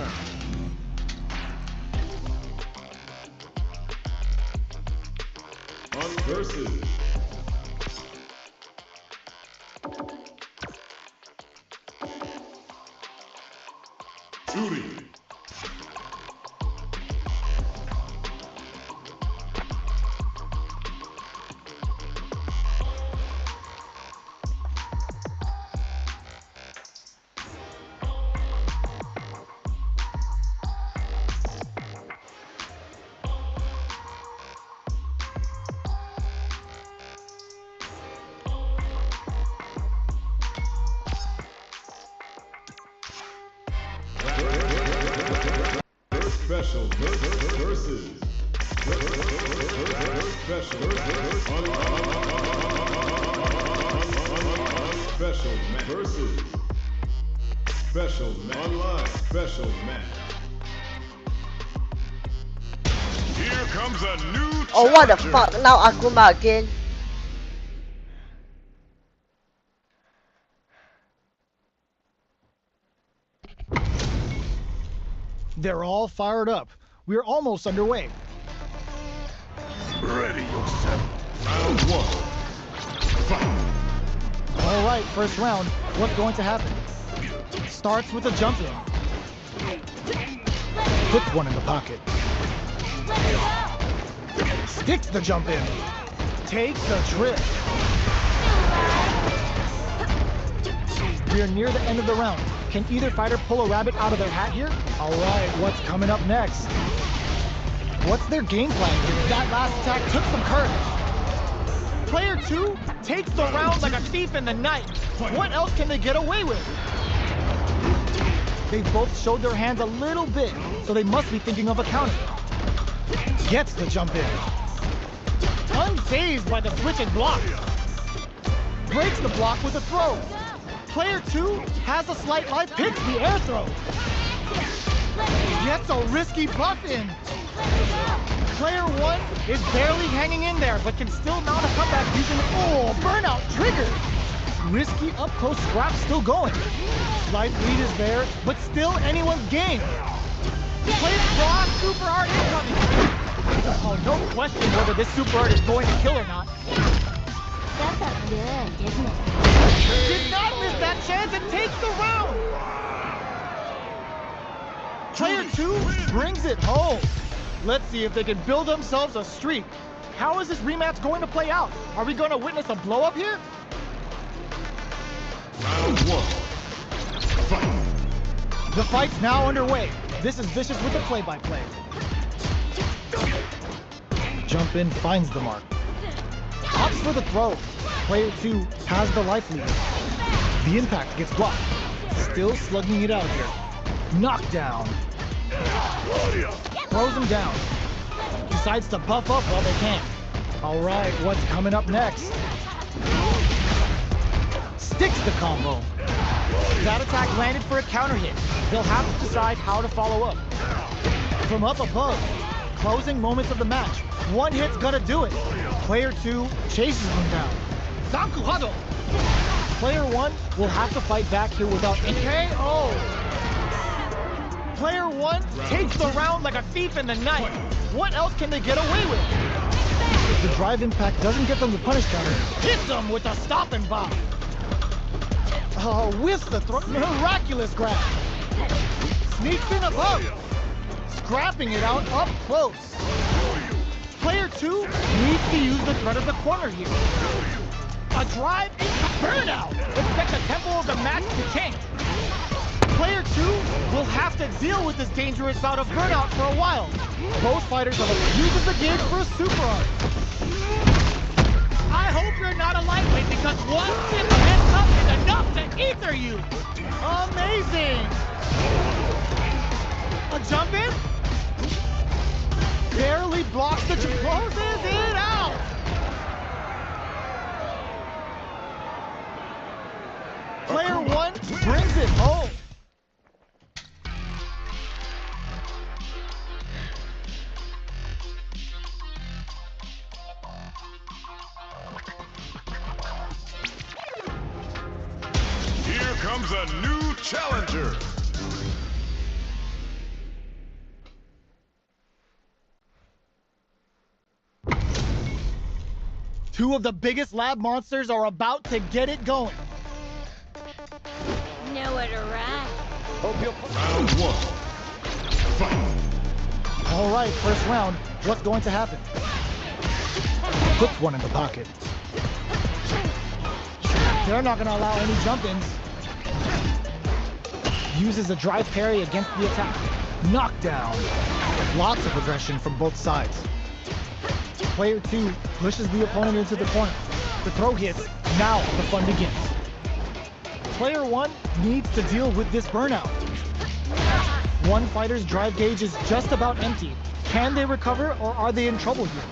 round. On versus. Judy. Special versus special versus special online special match. Here comes a new challenger. Oh, what the fuck? Now Akuma again. They're all fired up. We're almost underway. Ready yourself. Round one. Fight. All right, first round. What's going to happen? Starts with a jump in. Puts one in the pocket. Sticks the jump in. Takes a trip. We are near the end of the round. Can either fighter pull a rabbit out of their hat here? All right, what's coming up next? What's their game plan here? That last attack took some courage. Player 2 takes the round like a thief in the night. What else can they get away with? They both showed their hands a little bit, so they must be thinking of a counter. Gets the jump in. Unfazed by the switch and block. Breaks the block with a throw. Player 2 has a slight life, picks the air throw. Gets a risky buff in. Player 1 is barely hanging in there, but can still mount a comeback using burnout trigger. Risky up close scrap still going. Life lead is there, but still anyone's game. Player Cross super art incoming. Oh, no question whether this super art is going to kill or not. That felt good, didn't it? Did not miss that chance and takes the round! Player 2 brings it home. Let's see if they can build themselves a streak. How is this rematch going to play out? Are we going to witness a blow-up here? Round one. Fight. The fight's now underway. This is Vicious with the play-by-play. Jump in, finds the mark. Opts for the throw. Player 2 has the life lead. The impact gets blocked. Still slugging it out here. Knockdown. Throws him down. Decides to buff up while they can. All right, what's coming up next? Sticks the combo. That attack landed for a counter hit. They'll have to decide how to follow up. From up above, closing moments of the match. One hit's gonna do it. Player 2 chases him down. Zanku Hado. Player 1 will have to fight back here without KO. Player 1 takes the round like a thief in the night. What else can they get away with? If the drive impact doesn't get them the punish counter, hits them with a stop and bop. Whiffs the throw. Miraculous grab. Sneaks in above. Scrapping it out up close. Player 2 needs to use the threat of the corner here. A drive into burnout. Expect the tempo of the match to change. Player 2 will have to deal with this dangerous bout of burnout for a while. Both fighters are uses the gauge for a super art. I hope you're not a lightweight because one sip of this cup is enough to ether you. Amazing. A jump in? Barely blocks the closes it out. Player 1 brings it home. Here comes a new challenger. Two of the biggest lab monsters are about to get it going. Nowhere to run. Round one. Fight. All right, first round. What's going to happen? Puts one in the pocket. They're not going to allow any jump-ins. Uses a drive parry against the attack. Knockdown. Lots of aggression from both sides. Player 2 pushes the opponent into the corner. The throw hits. Now the fun begins. Player 1 needs to deal with this burnout. One fighter's drive gauge is just about empty. Can they recover, or are they in trouble here?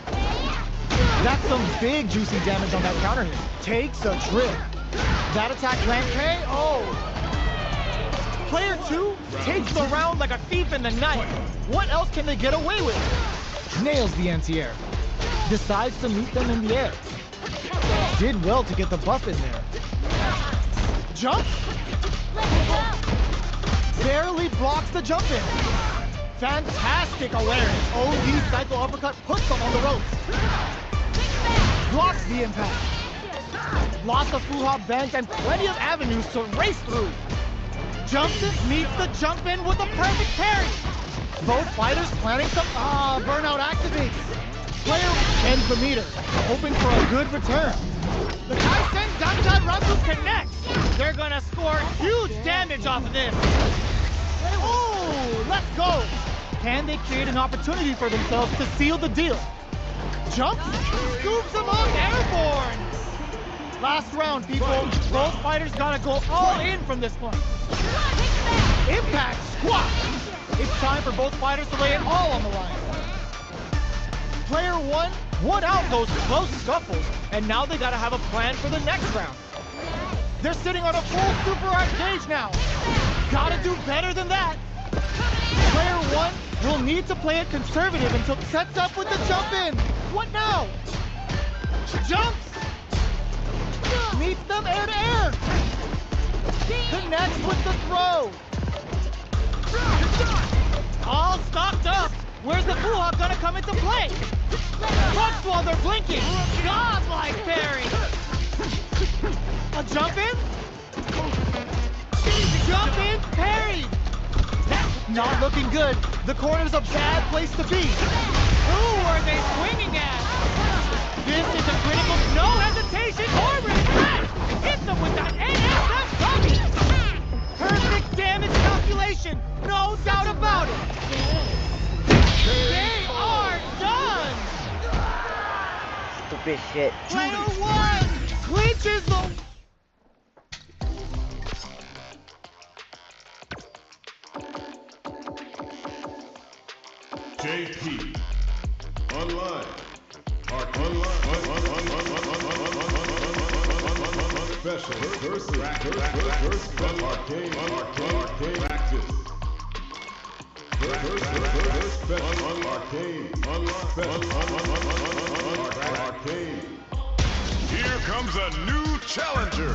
That's some big juicy damage on that counter hit. Takes a trip. That attack lands KO. Player 2 takes the round like a thief in the night. What else can they get away with? Nails the anti-air. Decides to meet them in the air. Did well to get the buff in there. Jump. Barely blocks the jump in. Fantastic awareness. OD cycle uppercut puts them on the ropes. Blocks the impact. Lots of full-hop bends and plenty of avenues to race through. Jumps in, meets the jump in with a perfect parry. Both fighters planning some burnout activates. Player ends the meter, hoping for a good return. The Kaisen Dantai Raku connects. They're gonna score huge damage off of this. Oh, let's go. Can they create an opportunity for themselves to seal the deal? Jumps, scoops him up, airborne. Last round, people. Both fighters gotta go all in from this point. Impact squat. It's time for both fighters to lay it all on the line. Player 1 won out those close scuffles, and now they gotta have a plan for the next round. They're sitting on a full super art gauge now. Gotta do better than that. Player 1 will need to play it conservative until it sets up with the jump in. What now? Jumps. Meets them air to air. Connects with the throw. All stocked up. Where's the Fuha gonna come into play? Punch while they're blinking. Godlike parry. A jump in? Jump in, parry. Not looking good. The corner's a bad place to be. Who are they swinging at? This is a critical, no hesitation or regret. Hit them with that NSF dummy. Perfect damage calculation. No doubt about it. They are done. Stupid shit. Player 1 clinches the... JP. Online. Special versus arcane practice. Arcane. Here comes a new challenger.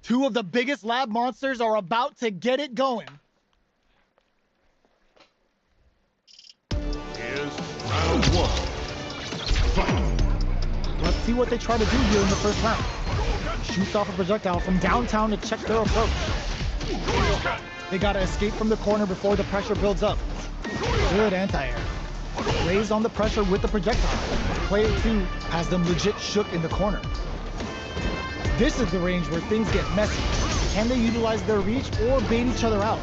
Two of the biggest lab monsters are about to get it going. Here's round one. Fight. Let's see what they try to do here in the first round. Shoots off a projectile from downtown to check their approach. They gotta escape from the corner before the pressure builds up. Good anti-air. Lays on the pressure with the projectile. Player 2 has them legit shook in the corner. This is the range where things get messy. Can they utilize their reach or bait each other out?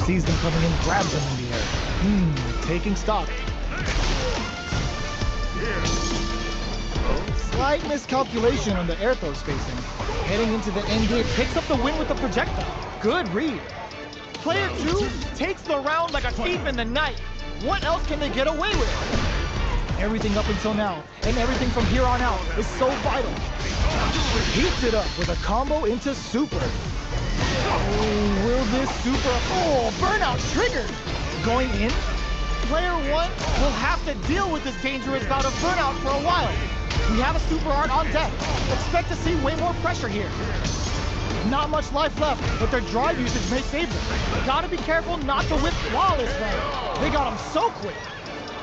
Sees them coming in, grabs them in the air. Taking stock. Slight miscalculation on the air throw spacing. Heading into the end game, picks up the win with the projectile. Good read. Player 2 takes the round like a thief in the night. What else can they get away with? Everything up until now, and everything from here on out, is so vital. Heats it up with a combo into super. Oh, will this super... Oh, burnout triggered! Going in, player one will have to deal with this dangerous bout of burnout for a while. We have a super art on deck. Expect to see way more pressure here. Not much life left, but their drive usage may save them. Gotta be careful not to whip flawless round. They got them so quick.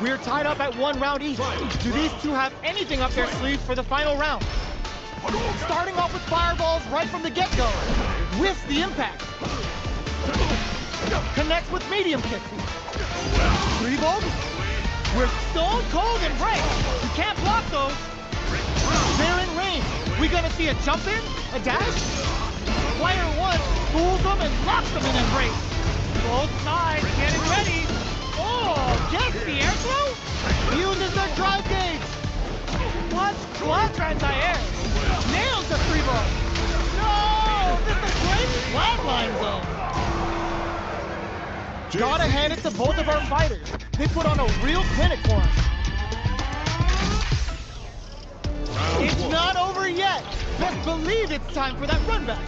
We're tied up at 1 round each. Do these two have anything up their sleeves for the final round? Starting off with fireballs right from the get-go. Whiffs the impact. Connects with medium kick. 3 volts. We're stone cold and break. You can't block those. They're in range. We gonna see a jump in? A dash? Player one fools them and locks them in embrace. Both sides getting ready. Oh, gets the air throw? Uses their drive gauge. Clutch anti-air. Nails the 3 ball. No! This is a great flatline zone. Gotta hand it to both of our fighters. They put on a real clinic for us. It's not over yet. Best believe it's time for that run back.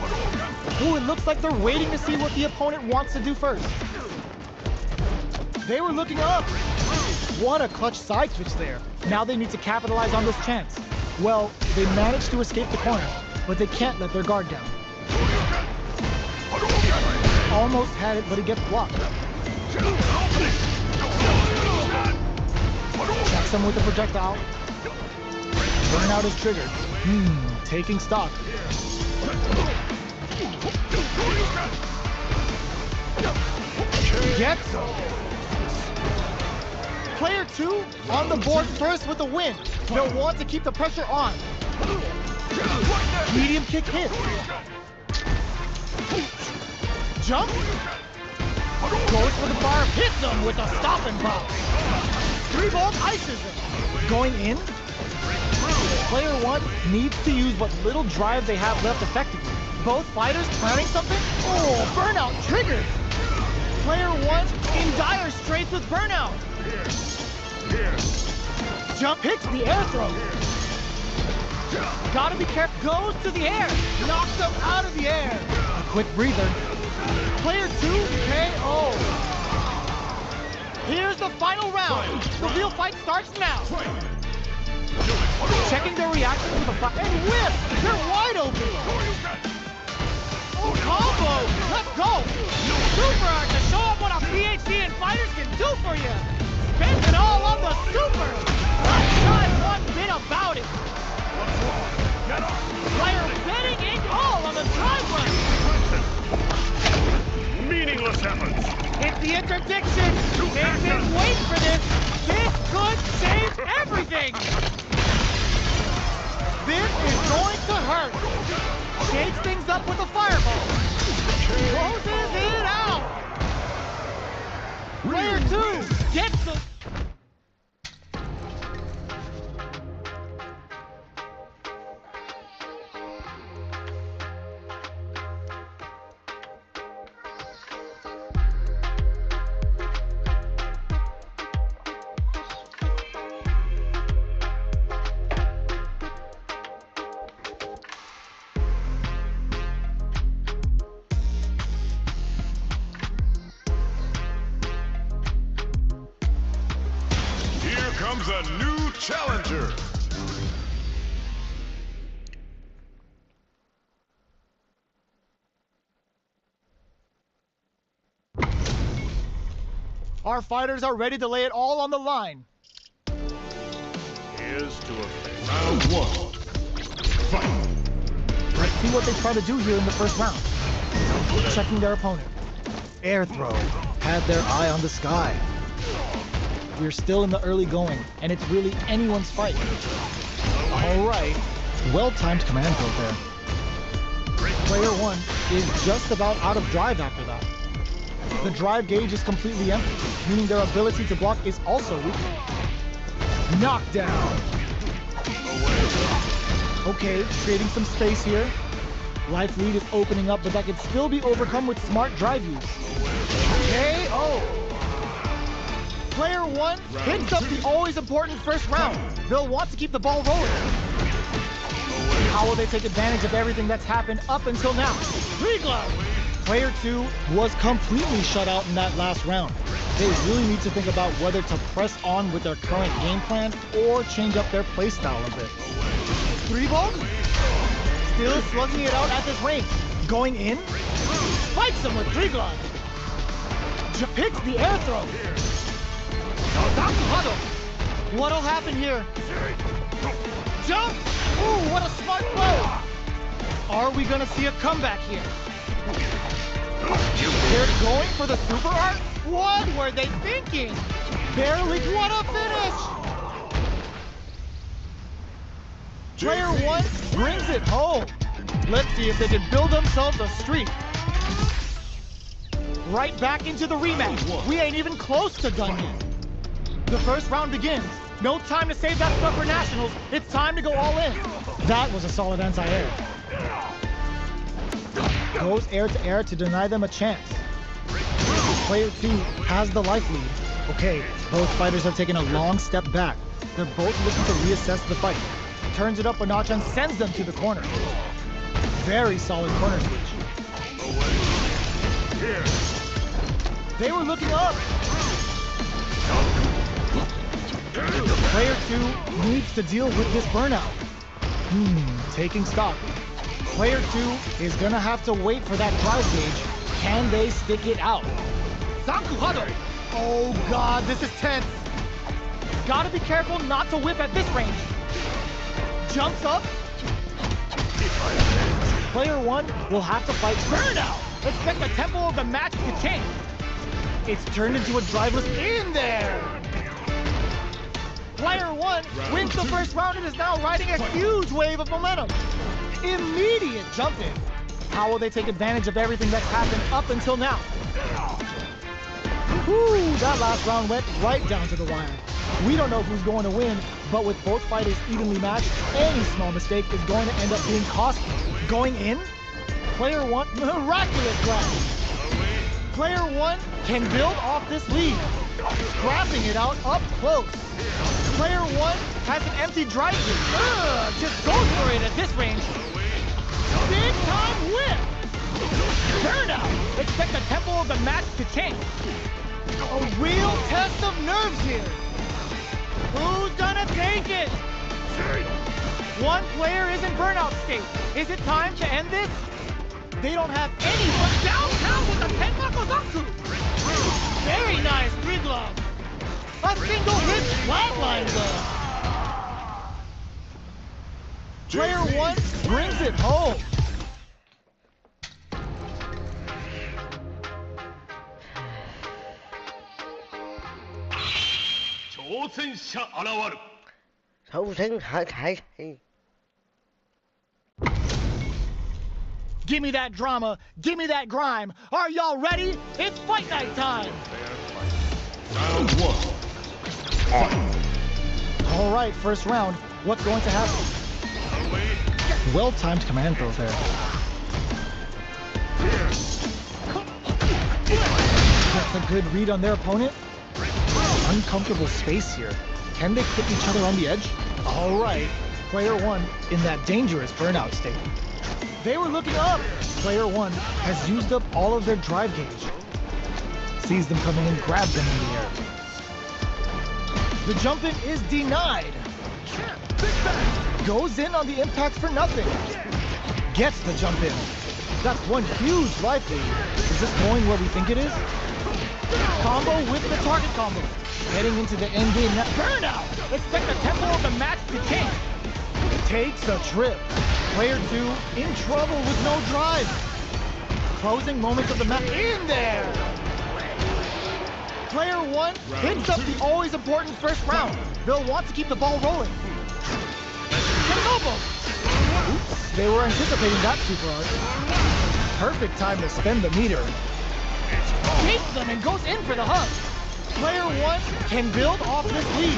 Oh, it looks like they're waiting to see what the opponent wants to do first. They were looking up. What a clutch side switch there. Now they need to capitalize on this chance. Well, they managed to escape the corner, but they can't let their guard down. Almost had it, but it gets blocked. Checks him with the projectile. Burnout is triggered. Taking stock. Gets him. Player two on the board first with a win. They'll want to keep the pressure on. Medium kick hit. Jump. Goes for the bar, hits him with a stop and pop. 3 volt ices him. Going in. Player one needs to use what little drive they have left effectively. Both fighters planning something? Oh, burnout triggered. Player one in dire straits with burnout. Jump hits the air throw. Gotta be careful. Goes to the air. Knocks them out of the air. A quick breather. Player two, KO. Here's the final round. The real fight starts now. Checking their reactions with a fire. And whip! They're wide open. Oh, combo. Let's go. Super art to show up what a PhD in fighters can do for you. Spends it all on the super. Not shy one bit about it. Player betting it all on the drive run. Meaningless efforts. It's the interdiction. They've been waiting for this. This could change everything. This is going to hurt. Shakes things up with a fireball. Closes it out. Player two gets the... Comes a new challenger. Our fighters are ready to lay it all on the line. Here's to a round one. Fight. Let's see what they try to do here in the first round. Checking their opponent. Air throw. Had their eye on the sky. We're still in the early going, and it's really anyone's fight. All right. Well-timed command build there. Player one is just about out of drive after that. The drive gauge is completely empty, meaning their ability to block is also weak. Knockdown. Okay, creating some space here. Life lead is opening up, but that can still be overcome with smart drive use. KO. Player 1 picks up the always important first round. They'll want to keep the ball rolling. How will they take advantage of everything that's happened up until now? Three glove! Player 2 was completely shut out in that last round. They really need to think about whether to press on with their current game plan or change up their play style a bit. Three ball? Still slugging it out at this range. Going in? Fights him with three glove. Picks the air throw. What'll happen here? Jump! Ooh, what a smart throw! Are we gonna see a comeback here? They're going for the super art? What were they thinking? Barely, what a finish! Player 1 brings it home. Let's see if they can build themselves a streak. Right back into the rematch. We ain't even close to done yet. The first round begins. No time to save that stuff for nationals. It's time to go all in. That was a solid anti-air. Goes air to deny them a chance. Player 2 has the life lead. Okay, both fighters have taken a long step back. They're both looking to reassess the fight. Turns it up a notch and sends them to the corner. Very solid corner switch. Here. They were looking up. Player 2 needs to deal with this burnout. Taking stock. Player 2 is gonna have to wait for that drive gauge. Can they stick it out? Sankuhado! Oh god, this is tense. Gotta be careful not to whip at this range. Jumps up. Player 1 will have to fight burnout. Expect the tempo of the match to change. It's turned into a driveless in there. Player 1 wins the first round and is now riding a huge wave of momentum. Immediate jump in. How will they take advantage of everything that's happened up until now? Whew, that last round went right down to the wire. We don't know who's going to win, but with both fighters evenly matched, any small mistake is going to end up being costly. Going in? Player 1, miraculous grab. Player 1 can build off this lead, scrapping it out up close. Player 1 has an empty drive gauge. Just goes for it at this range. Big time whip! Burnout! Expect the tempo of the match to change. A real test of nerves here. Who's gonna take it? One player is in burnout state. Is it time to end this? They don't have anyone downtown with a Tenmakozaku. Very nice three glove. A single hit flatline glove. Player 1 brings it home. Give me that drama, give me that grime. Are y'all ready? It's fight night time. Round 1. All right, first round. What's going to happen? Well-timed command throws there. That's a good read on their opponent. Uncomfortable space here. Can they put each other on the edge? All right, player 1 in that dangerous burnout state. They were looking up. Player 1 has used up all of their drive gauge. Sees them coming in, grabs them in the air. The jump in is denied. Goes in on the impact for nothing. Gets the jump in. That's one huge life lead. Is this going where we think it is? Combo with the target combo. Heading into the end game. Burnout! Expect the tempo of the match to change. Takes a trip. Player 2 in trouble with no drive. Closing moments of the match in there. Player 1 picks up the always important first round. They'll want to keep the ball rolling. Oops, they were anticipating that super art. Perfect time to spend the meter. Takes them and goes in for the hug. Player 1 can build off this lead.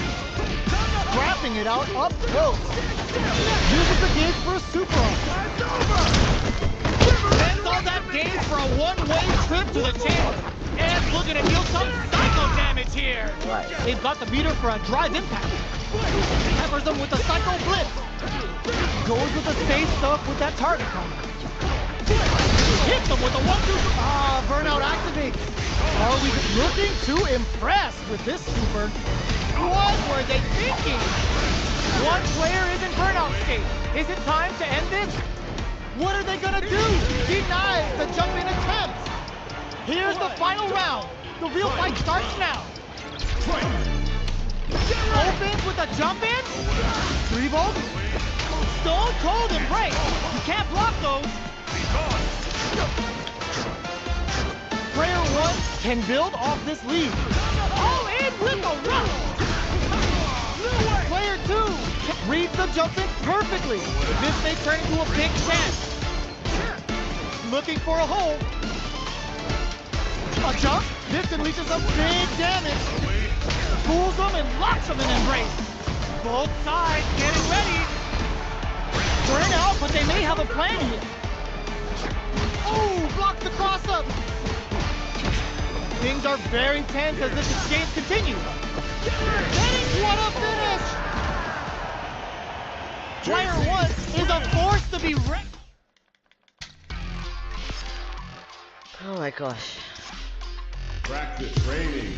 Scrapping it out up close. Uses the gauge for a super art. Spends all that gauge for a one-way trip to the chamber. Giants looking to deal some psycho damage here. Right. They've got the meter for a drive impact. Peppers them with a psycho blitz. Goes with the safe stuff with that target combo. Hits them with a 1-2. Burnout activates. Are we looking to impress with this super? What were they thinking? One player is in burnout state. Is it time to end this? What are they gonna do? Denies the jump in attempt. Here's the final round. The real fight starts now. Opens with a jump in. 3 volts. Stone Cold Embrace. You can't block those. Player 1 can build off this lead. All in with a rush. Player 2 reads the jump in perfectly. This may turn into a big chance. Looking for a hole. A jump. This unleashes some big damage. Pulls them and locks them in embrace. Both sides getting ready. Burn out, but they may have a plan here. Oh, blocks the cross up. Things are very tense as this exchange continues. What a finish! Player 1 is a force to be reckoned. Oh my gosh. Practice training.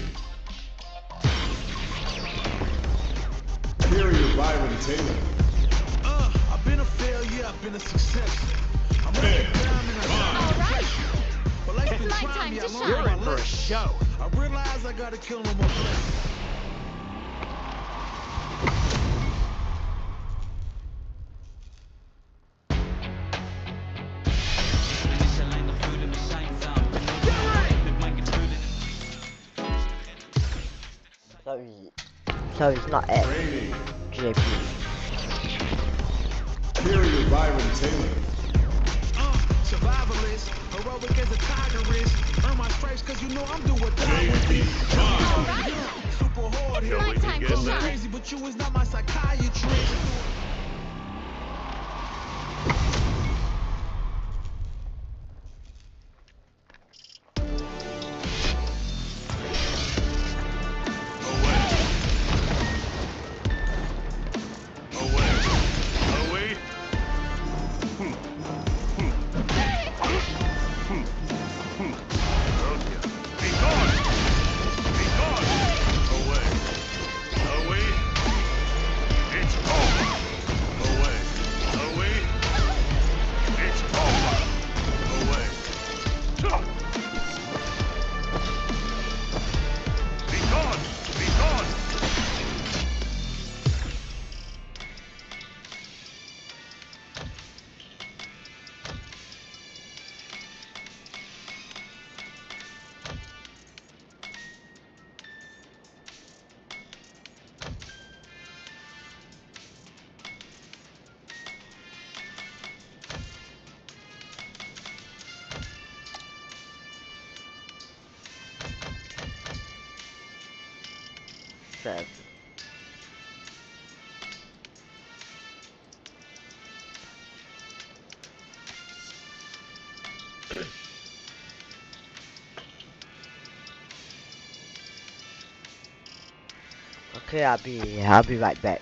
Period, Byron Taylor. I've been a failure, I've been a success. I'm Big. Alright, but life's been it's my trying time me, to I learned shine. You're in my for a lesson. show. I realize I gotta kill no more players. So he's not F. Training. JP. Period, Byron Taylor. Survivalist, heroic as a tiger is. Earn my stripes cause you know I'm doing what I JP. super hard here. My time to I'm shine. crazy, but you is not my psychiatrist. Away. Be gone. Be gone. Away. Away. It's over. Away. Away. It's over. Away. Be gone. Be gone. Seven. Okay, I'll be right back.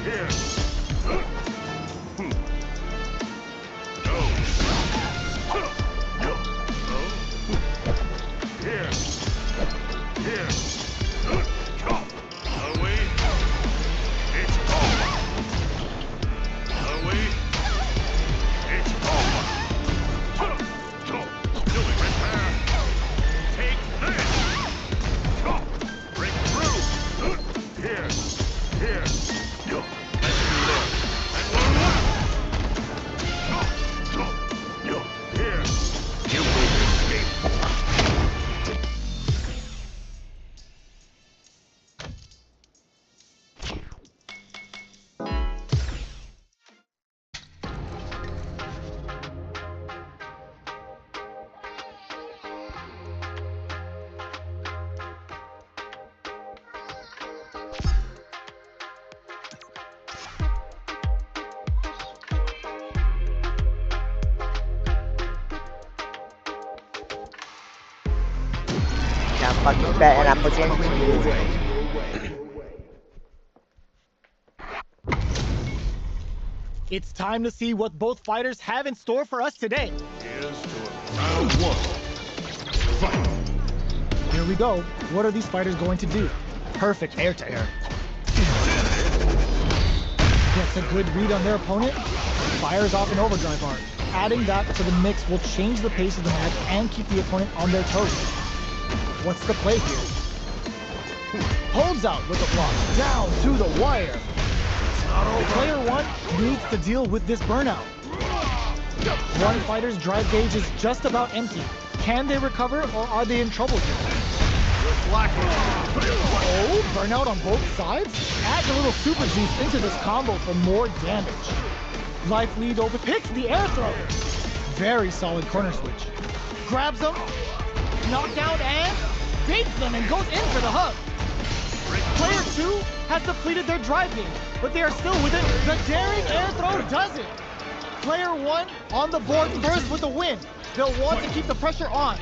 Here. Go. Here. Here. Away. It's over. Away. It's over. Doing repair. Take this. Break through. Here. Here. Let's live. And we'll work. Here. You will escape. I'm fucking bad and I'm against you. It's time to see what both fighters have in store for us today. Here's to it. Round one. Fight. Here we go. What are these fighters going to do? Perfect air-to-air. Gets a good read on their opponent. Fires off an overdrive art. Adding that to the mix will change the pace of the match and keep the opponent on their toes. What's the play here? Holds out with a block. Down to the wire. Player one needs to deal with this burnout. One fighter's drive gauge is just about empty. Can they recover or are they in trouble here? Oh, burnout on both sides? Add a little super juice into this combo for more damage. Life lead over picks the air throw. Very solid corner switch. Grabs them, knockdown and beats them and goes in for the hug. Player 2 has depleted their drive game, but they are still within. The daring air throw does it. Player 1 on the board first with the win. They'll want to keep the pressure on.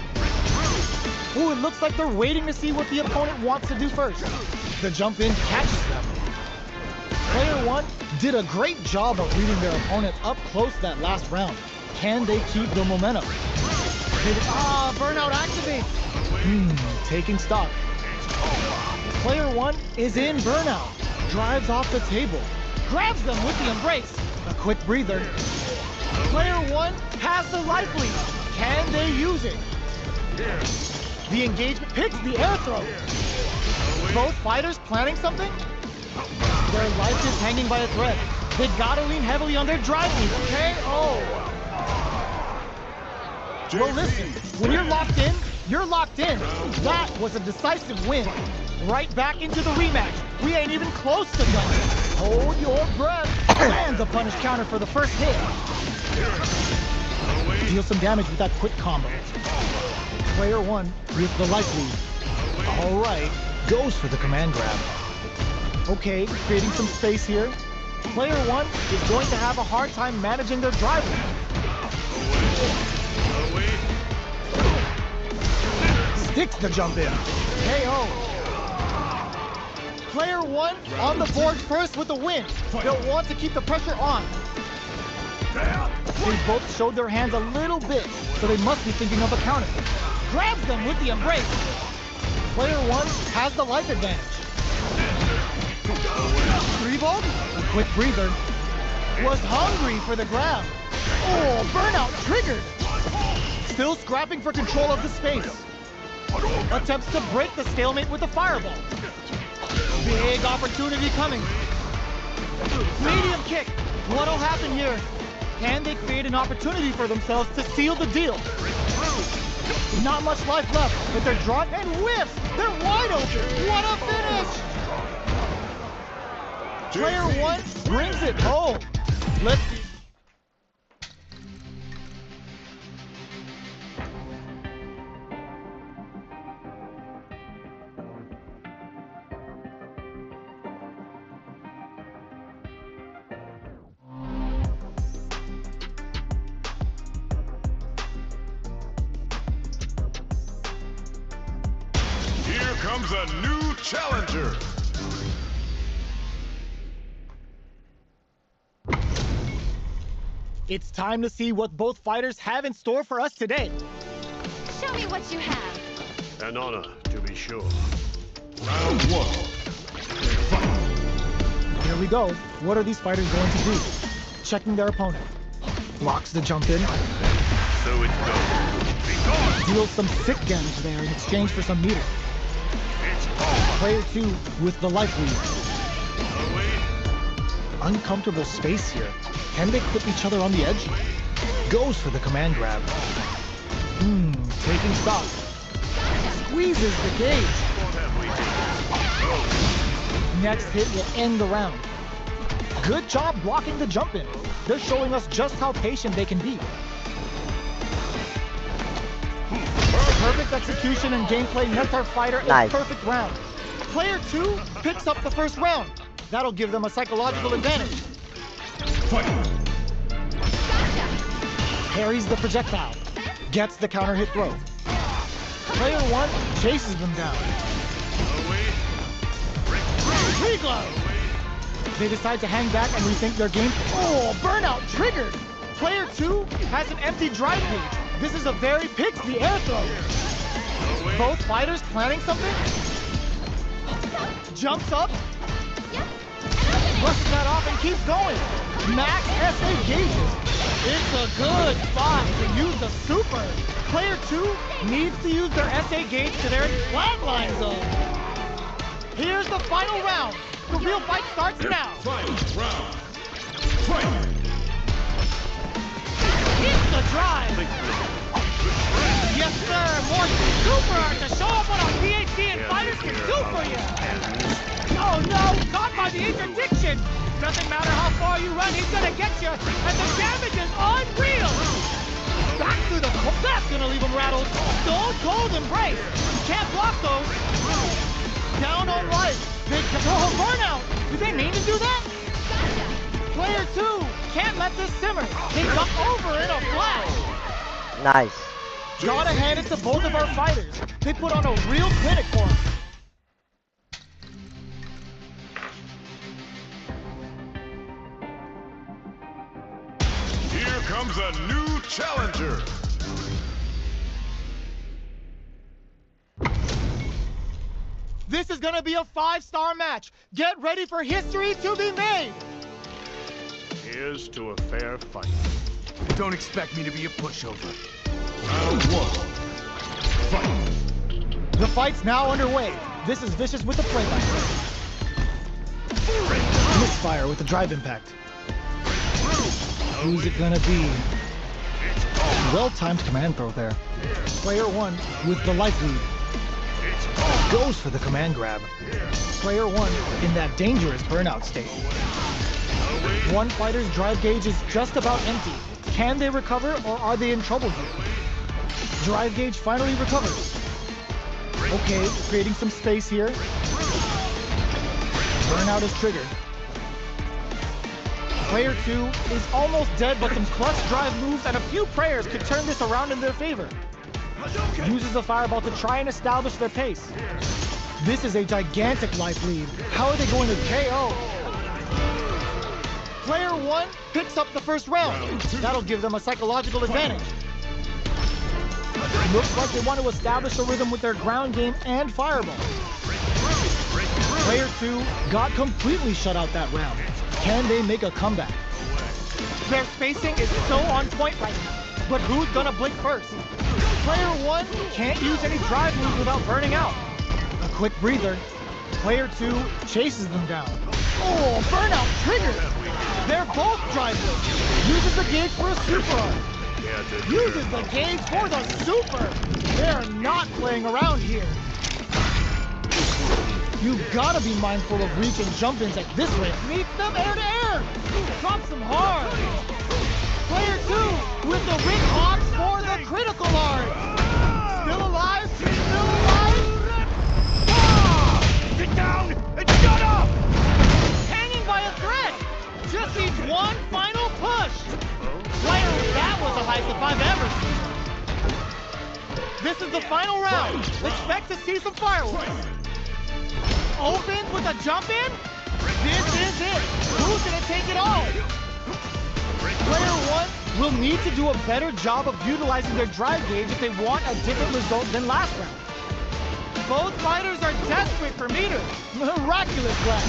Ooh, it looks like they're waiting to see what the opponent wants to do first. The jump in catches them. Player 1 did a great job of reading their opponent up close that last round. Can they keep the momentum? Burnout activates. Taking stock. Player 1 is in burnout. Drives off the table. Grabs them with the embrace. A quick breather. Player 1 has the life lead. Can they use it? The engagement picks the air throw. Both fighters planning something? Their life is hanging by a thread. They gotta lean heavily on their drive lead. KO. Well, listen, when you're locked in, you're locked in. That was a decisive win. Right back into the rematch. We ain't even close to done. Hold your breath. Lands a punish counter for the first hit. Deal some damage with that quick combo. Player 1 with the life lead. All right, goes for the command grab. Okay, creating some space here. Player 1 is going to have a hard time managing their drive lead. Sticks the jump in. KO. Player 1 on the board first with the win. They'll want to keep the pressure on. They both showed their hands a little bit, so they must be thinking of a counter. Grabs them with the embrace. Player 1 has the life advantage. Revolt, a quick breather, was hungry for the grab. Oh, burnout triggered. Still scrapping for control of the space. Attempts to break the stalemate with the fireball. Big opportunity coming. Medium kick. What'll happen here? Can they create an opportunity for themselves to seal the deal? Not much life left, but they're drawn and whiffs. They're wide open. What a finish! Player 1 brings it home. Let's see. Here comes a new challenger. It's time to see what both fighters have in store for us today. Show me what you have. An honor, to be sure. Round one. Here we go. What are these fighters going to do? Checking their opponent. Blocks the jump in. So it goes. Be gone! Deals some sick damage there in exchange for some meter. It's over. Player 2 with the life lead. Away. Uncomfortable space here. Can they clip each other on the edge? Goes for the command grab. Taking stock. Squeezes the gauge. What have we done? Next hit will end the round. Good job blocking the jump in. They're showing us just how patient they can be. Perfect execution and gameplay nets our fighter Nice. a perfect round. Player 2 picks up the first round. That'll give them a psychological advantage. Parries the projectile. Gets the counter hit throw. Player 1 chases them down. Away. Reglove! They decide to hang back and rethink their game. Oh, burnout triggered! Player 2 has an empty drive page. This is a very pixie air throw. Both fighters planning something? Jumps up, brushes that off and keeps going. Max SA gauges. It's a good spot to use the super. Player 2 needs to use their SA gauge to their flatline zone. Here's the final round. The real fight starts now. Hits the drive. Yes, sir. More super art to show up what a PhD and fighters can do for you. Oh no, caught by the interdiction. Doesn't matter how far you run, he's gonna get you, and the damage is unreal. Back through the, that's gonna leave him rattled. Stone Cold Embrace. Can't block those. Down on life. Big oh, burnout. Did they mean to do that? Player 2 can't let this simmer. They jump over in a flash. Nice. Gotta hand it to both of our fighters. They put on a real clinic for us. Here comes a new challenger. This is gonna be a 5-star match. Get ready for history to be made. Here's to a fair fight. Don't expect me to be a pushover. Round one. The fight's now underway. This is Vicious with the play-by-play. Misfire with the drive impact. Who's it gonna be? Well-timed command throw there. Player 1 with the life lead. Goes for the command grab. Player 1 in that dangerous burnout state. One fighter's drive gauge is just about empty. Can they recover or are they in trouble here? Drive gauge finally recovers. Okay, creating some space here. Burnout is triggered. Player 2 is almost dead, but some clutch drive moves and a few prayers could turn this around in their favor. Uses the fireball to try and establish their pace. This is a gigantic life lead. How are they going to KO? Player 1 picks up the first round. That'll give them a psychological advantage. Looks like they want to establish a rhythm with their ground game and fireball. Player 2 got completely shut out that round. Can they make a comeback? Their spacing is so on point right now. But who's gonna blink first? Player 1 can't use any drive moves without burning out. A quick breather. Player 2 chases them down. Oh, burnout triggered! They're both driveless. Uses the gauge for a super art. Uses the gauge for the super. They're not playing around here. You've gotta be mindful of reach and jump-ins at this rate. Meets them air to air. Drops them hard. Player 2 with the Rick Hobbs for the critical art. Still alive? Still alive? Ah! Sit down and shut up! Hanging by a thread. Just needs one final push. Player, that was the highest if I've ever seen. This is the final round. Expect to see some fireworks. Opens with a jump in. This is it. Who's gonna take it all? Player 1 will need to do a better job of utilizing their drive gauge if they want a different result than last round. Both fighters are desperate for meters. Miraculous grab.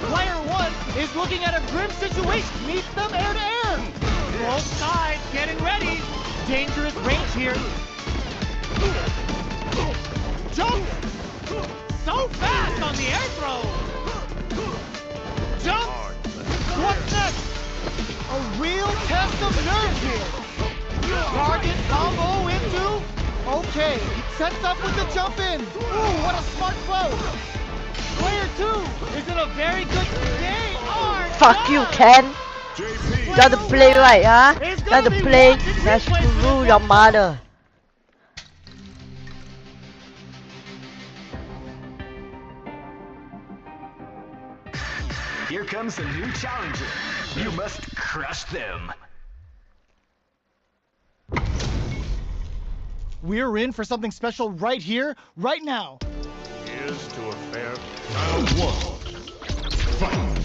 Player 1 is looking at a grim situation. Meets them air to air. Both sides getting ready. Dangerous range here. Jump! So fast on the air throw. Jump! What's next? A real test of nerve here. Target combo into. Okay, sets up with the jump in. Ooh, what a smart throw. Player 2 is in a very good. They are Fuck you, done. Ken. JP. Doesn't play right, huh? Doesn't play. That's screw your mother. Here comes the new challenger. You must crush them. We're in for something special right here, right now. Here's to a fair round 1. Fight.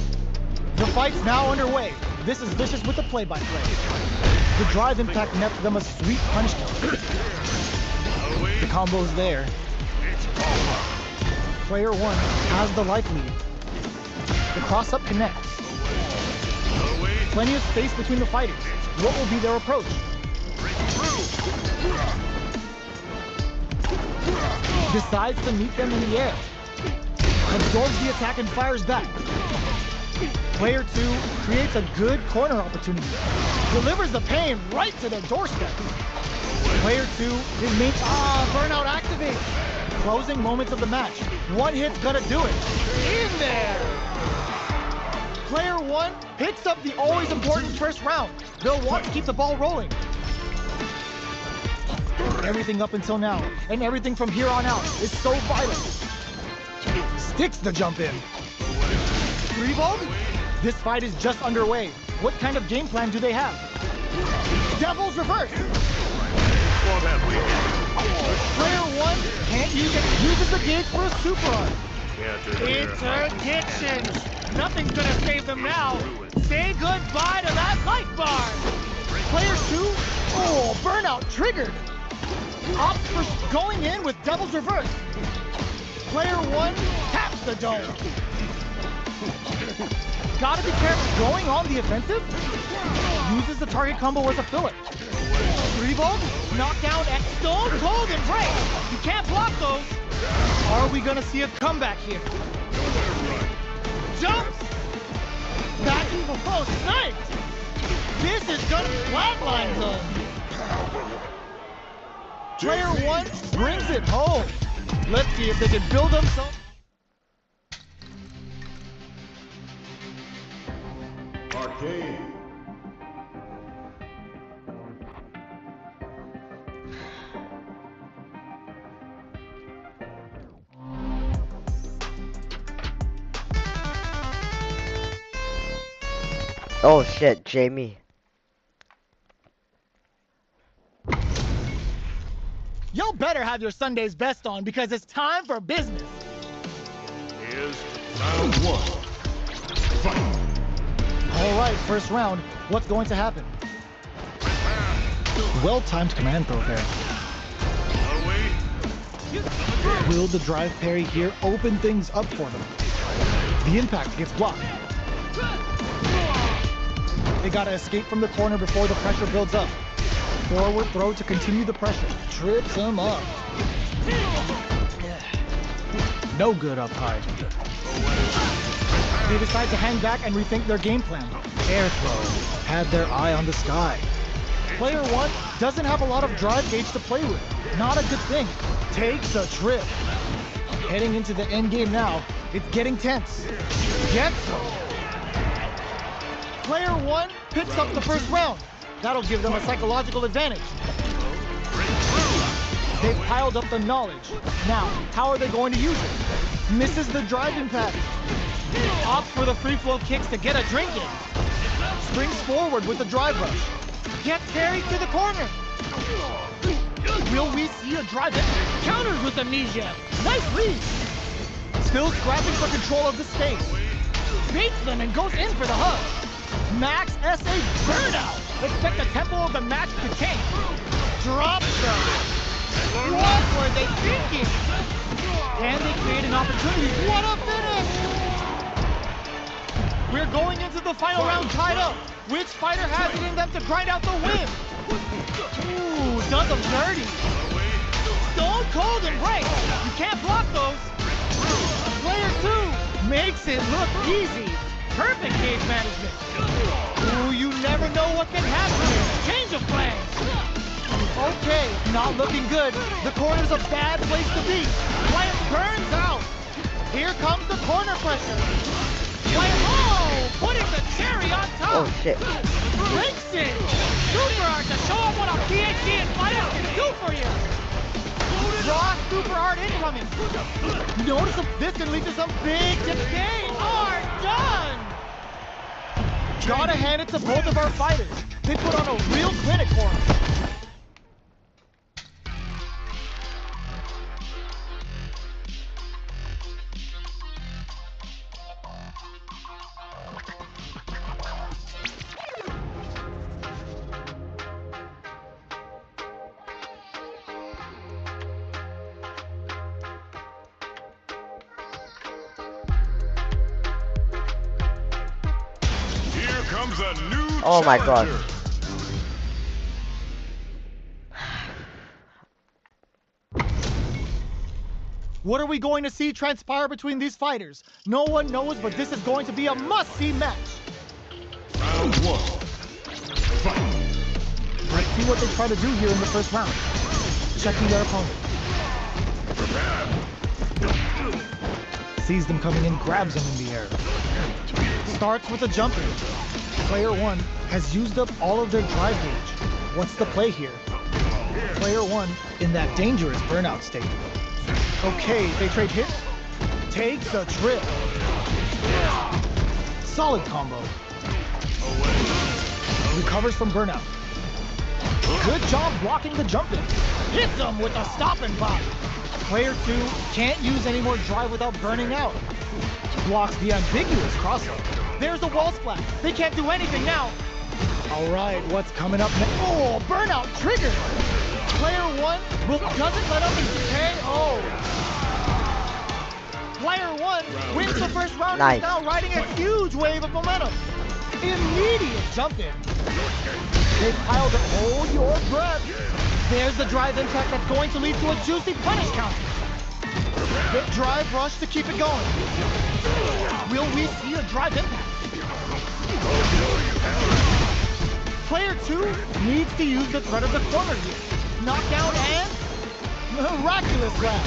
The fight's now underway. This is Vicious with the play-by-play. The drive impact nets them a sweet punch kick. Away. The combo's there. It's over. Player 1 has the life lead. The cross-up connects. Away. Plenty of space between the fighters. What will be their approach? Decides to meet them in the air. Absorbs the attack and fires back. Player 2 creates a good corner opportunity. Delivers the pain right to their doorstep. Player 2 is made. Burnout activates. Closing moments of the match. One hit's gonna do it. In there! Player 1 picks up the always important first round. They'll want to keep the ball rolling. Everything up until now, and everything from here on out, is so vital. Sticks the jump in. 3-volt? This fight is just underway. What kind of game plan do they have? Devil's reverse. What have we here? Player 1 can't use it. Uses the gauge for a super arm. Can't Interdictions. Nothing's gonna save them now. Say goodbye to that life bar. Player 2, burnout triggered. Opts for going in with Devil's Reverse. Player 1 taps the dome. Gotta be careful. Going on the offensive. Uses the target combo as a filler. 3-volt, knockdown at Stone Cold Embrace. You can't block those. Are we gonna see a comeback here? Jumps! Back in the full sniped! This is gonna be flatline zone. Player 1 brings it home. Let's see if they can build them some. Arcade. Oh shit, Jamie. Y'all better have your Sunday's best on because it's time for business. Here's round 1. Fight. All right, first round. What's going to happen? Well-timed command throw there. Away. Will the drive parry here open things up for them? The impact gets blocked. They gotta escape from the corner before the pressure builds up. Forward throw to continue the pressure. Trips him up. No good up high. They decide to hang back and rethink their game plan. Air throw. Had their eye on the sky. Player 1 doesn't have a lot of drive gauge to play with. Not a good thing. Takes a trip. Heading into the end game now. It's getting tense. Gets them. Player 1 picks up the first round. That'll give them a psychological advantage. They've piled up the knowledge. Now, how are they going to use it? Misses the drive impact. Opts for the free flow kicks to get a drink in. Springs forward with the drive rush. Gets carried to the corner. Will we see a drive in? Counters with amnesia. Nice lead. Still scrapping for control of the space. Baits them and goes in for the hug. Max SA Burnout. Expect the tempo of the match to change. Drop them. What were they thinking? Can they create an opportunity? What a finish! We're going into the final round tied up. Which fighter has it in them to grind out the win? Ooh, does them dirty. Stone Cold Embrace. You can't block those. Player 2 makes it look easy. Perfect cage management. Ooh, you never know what can happen here. Change of plans. Okay, not looking good. The corner's a bad place to be. Wyatt burns out. Here comes the corner pressure. Wyatt, putting the cherry on top. Oh shit. Breaks it. Super Art to show up what a PhD in fighters can do for you. Raw Super Art incoming. Notice this can lead to some big They are done. Gotta hand it to both of our fighters. They put on a real clinic for us. Here comes a new Oh my God. challenger. What are we going to see transpire between these fighters? No one knows, but this is going to be a must-see match. Round 1. Fight. Let's see what they try to do here in the first round. Checking their opponent. Sees them coming in, grabs them in the air. Starts with a jump in. Player 1 has used up all of their drive gauge. What's the play here? Player 1 in that dangerous burnout state. Okay, they trade hits. Takes a trip. Solid combo. Recovers from burnout. Good job blocking the jump in. Hits him with a stop and pop. Player 2 can't use any more drive without burning out. Blocks the ambiguous crossover. There's a wall splash. They can't do anything now. All right, what's coming up next? Oh, burnout triggered. Player 1 doesn't let up his KO. Player 1 wins the first round and is now riding a huge wave of momentum. Immediate jump in. They piled up. Hold your breath. There's the drive impact that's going to lead to a juicy punish counter. Big drive rush to keep it going. Will we see a drive impact? Player 2 needs to use the threat of the corner here. Knockdown and miraculous grab.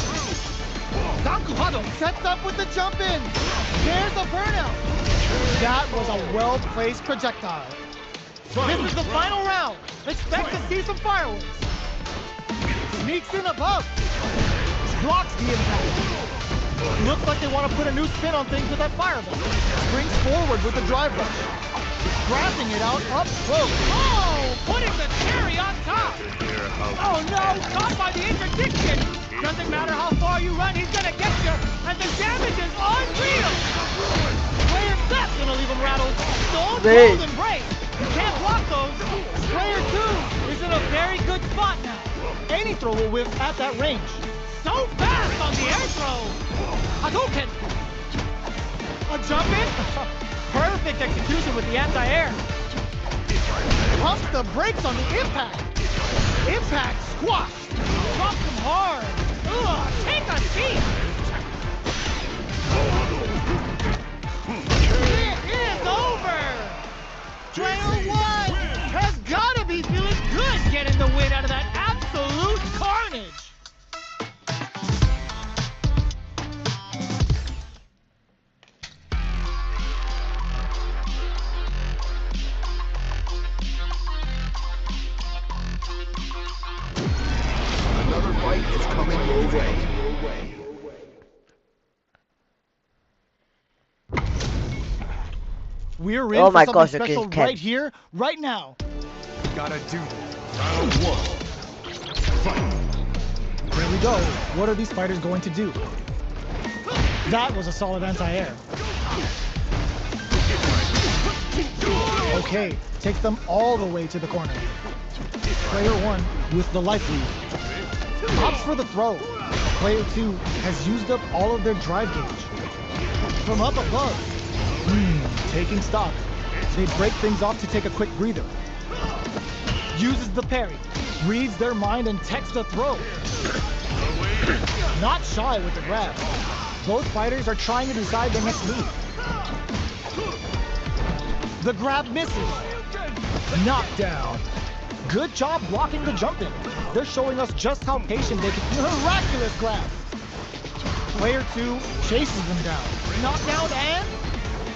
Dankuhado sets up with the jump in. There's a burnout. That was a well-placed projectile. This is the final round. Expect to see some fireworks. Sneaks in above. Blocks the impact. Looks like they want to put a new spin on things with that fireball. Springs forward with the drive rush. Grabbing it out up close. Oh, putting the cherry on top. Oh no, caught by the interdiction. Doesn't matter how far you run, he's gonna get you. And the damage is unreal. Player that's gonna leave him rattled. Stone Cold Embrace. You can't block those. Player 2 is in a very good spot now. Any throw will whiff at that range. So fast on the air throw. Hadouken. A jump in. Perfect execution with the anti-air. Pumps the brakes on the impact. Impact squash. Drops him hard. Ugh, take a seat. It is over. Player 1 has got to be feeling good getting the win out of that absolute carnage. Another fight is coming your way. We're in Oh for my something gosh, okay, special Ken. right here, right now. Gotta do this. Round 1. Fight. Here we go. What are these fighters going to do? That was a solid anti-air. Okay, takes them all the way to the corner. Player 1 with the life lead. Opts for the throw. Player 2 has used up all of their drive gauge. From up above, taking stock. They break things off to take a quick breather. Uses the parry, reads their mind and texts the throw. Not shy with the grab. Both fighters are trying to decide their next move. The grab misses. Knockdown. Good job blocking the jump in. They're showing us just how patient they can. Miraculous grab. Player 2 chases them down. Knockdown and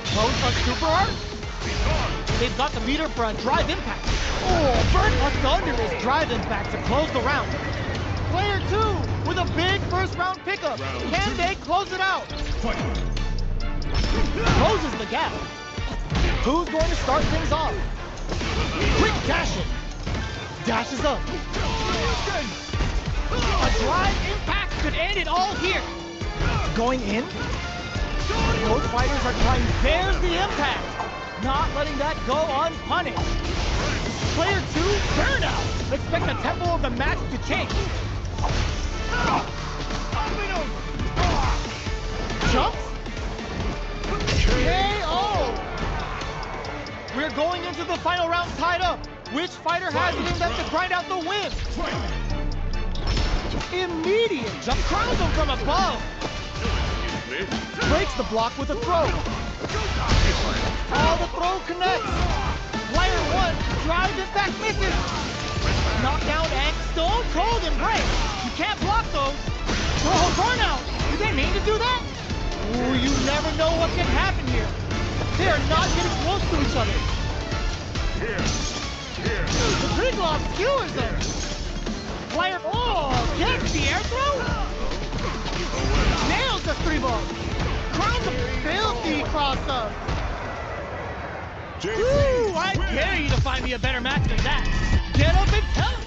close a super art. They've got the meter for a drive impact. Oh, Burt wants to under his drive impact to close the round. Player 2 with a big first round pickup. Can they close it out? Closes the gap. Who's going to start things off? Quick dashing. Dashes up. A drive impact could end it all here. Going in. Both fighters are trying. There's the impact. Not letting that go unpunished. Player 2, burnout. Expect the tempo of the match to change. Jumps. KO. We're going into the final round tied up. Which fighter has it in them to grind out the win? Immediate jump, crowns him from above. Breaks the block with a throw. Oh, the throw connects. Player 1 drives it back, misses. Knockdown and stone cold embrace. You can't block those. Oh, burnout. Did they mean to do that? Ooh, you never know what can happen here. They are not getting close to each other. The Triglav skewers them. Player, gets the air throw. Nails the 3-ball. Crowns a filthy cross-up. Ooh, I dare you to find me a better match than that. Get up and tell 'em.